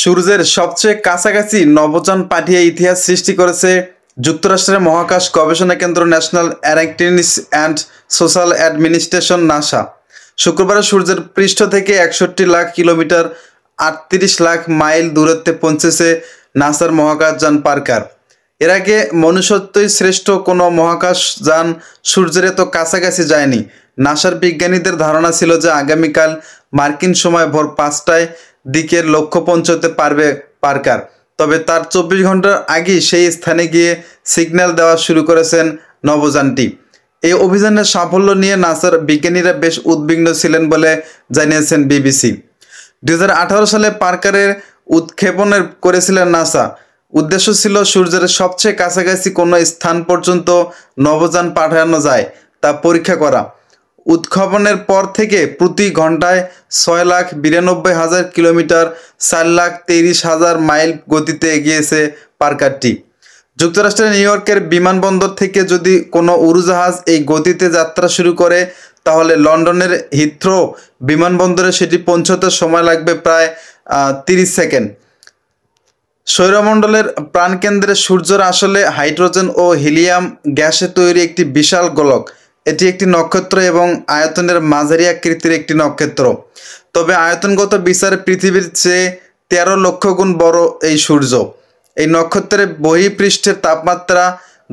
সূর্যের সবচেয়ে কাছাকাছি নভোযান পাঠিয়ে ইতিহাস সৃষ্টি করেছে যুক্তরাষ্ট্রের মহাকাশ গবেষণা কেন্দ্র national Aeronautics and social administration NASA. শুক্রবার সূর্যের পৃষ্ঠ থেকে ৬১ লাখ কিলোমিটার ৩৮ লাখ মাইল দূরত্বে পৌঁছেছে নাসার মহাকাশযান পার্কার। এর আগে মনুষ্যত্বই শ্রেষ্ঠ কোনো মহাকাশযান সূর্যের এত কাছাকাছি যায়নি। নাসার বিজ্ঞানীদের ধারণা ছিল যে আগামীকাল মার্কিন সময় ভোর ৫টায় দিকে লক্ষ্য পৌঁছতে পারবে পার্কার। তবে তার ২৪ ঘন্টার আগেই সেই স্থানে গিয়ে সিগন্যাল দেওয়া শুরু করেছেন নভোযানটি। এই অভিযানের সাফল্য নিয়ে নাসার বিজ্ঞানীরা বেশ উদ্বিগ্ন ছিলেন বলে জানিয়েছেন বিবিসি। ২০১৮ সালে পার্কারের উৎক্ষেপণের করেছিলেন নাসা। উদ্দেশ্য ছিল সূর্যের সবচেয়ে কাছাকাছি কোনো স্থান পর্যন্ত নভোযান পাঠানো যায় তা পরীক্ষা করা। উৎক্ষেপণের পর থেকে প্রতি ঘন্টায় ৬,৯২,০০০ কিলোমিটার ৪,২৩,০০০ মাইল গতিতে এগিয়েছে পার্কারটি। যুক্তরাষ্ট্রের নিউ ইয়র্কের বিমানবন্দর থেকে যদি কোনো উড়োজাহাজ এই গতিতে যাত্রা শুরু করে তাহলে লন্ডনের হিথ্রো বিমানবন্দরে সেটি পৌঁছতে সময় লাগবে প্রায় ৩০ সেকেন্ড। সৌরমণ্ডলের প্রাণকেন্দ্রে সূর্যের আসলে হাইড্রোজেন ও হিলিয়াম গ্যাসে তৈরি একটি বিশাল গোলক। এটি একটি নক্ষত্র এবং আয়তনের মাঝারি আকৃতির একটি নক্ষত্র। তবে আয়তনগত বিচারে পৃথিবীর চেয়ে ১৩ লক্ষ গুণ বড় এই সূর্য। এই নক্ষত্রের বহিঃপৃষ্ঠের তাপমাত্রা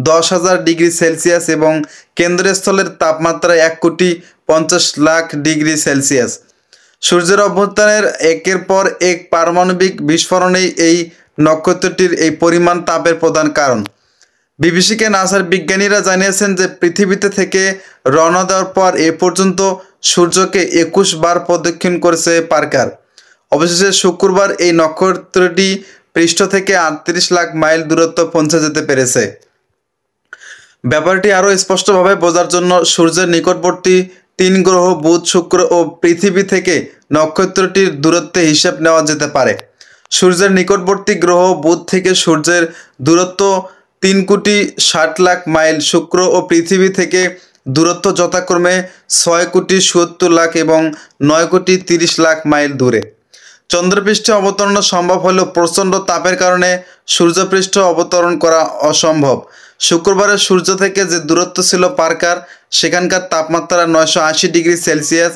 ১০,০০০ ডিগ্রি সেলসিয়াস এবং কেন্দ্রস্থলের তাপমাত্রা ১,৫০,০০,০০০ ডিগ্রি সেলসিয়াস। সূর্যের অভ্যন্তরের একের পর এক পারমাণবিক বিস্ফোরণেই এই নক্ষত্রটির এই পরিমাণ তাপের প্রধান কারণ। বিবিসিকে নাসার বিজ্ঞানীরা জানিয়েছেন যে পৃথিবীতে থেকে রওনা দেওয়ার পর এ পর্যন্ত সূর্যকে ২১ বার প্রদক্ষিণ করেছে পার্কার। অবশেষে শুক্রবার এই নক্ষত্রটি পৃষ্ঠ থেকে ৩৮ লাখ মাইল দূরত্ব পৌঁছে যেতে পেরেছে। ব্যাপারটি আরও স্পষ্টভাবে বোঝার জন্য সূর্যের নিকটবর্তী ৩ গ্রহ বুধ, শুক্র ও পৃথিবী থেকে নক্ষত্রটির দূরত্বে হিসাব নেওয়া যেতে পারে। সূর্যের নিকটবর্তী গ্রহ বুধ থেকে সূর্যের দূরত্ব ৩,৬০,০০,০০০ মাইল, শুক্র ও পৃথিবী থেকে দূরত্ব যথাক্রমে ৬,৭০,০০,০০০ এবং ৯,৩০,০০,০০০ মাইল দূরে। চন্দ্রপৃষ্ঠে অবতরণ সম্ভব হলেও প্রচণ্ড তাপের কারণে সূর্যপৃষ্ঠে অবতরণ করা অসম্ভব। শুক্রবারে সূর্য থেকে যে দূরত্ব ছিল পার্কার, সেখানকার তাপমাত্রা ৯৮০ ডিগ্রি সেলসিয়াস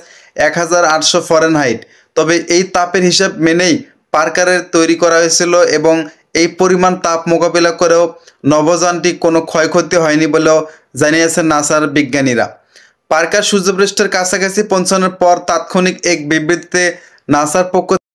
১,৮০০ ফারেনহাইট। তবে এই তাপের হিসাব মেনেই পার্কারের তৈরি করা হয়েছিল এবং এই পরিমাণ তাপ মোকাবিলা করেও নভোযানটি কোনো ক্ষয়ক্ষতি হয়নি বলেও জানিয়েছেন নাসার বিজ্ঞানীরা। পার্কার সূর্যপৃষ্ঠের কাছাকাছি পৌঁছানোর পর তাৎক্ষণিক এক বিবৃতিতে নাসার পক্ষ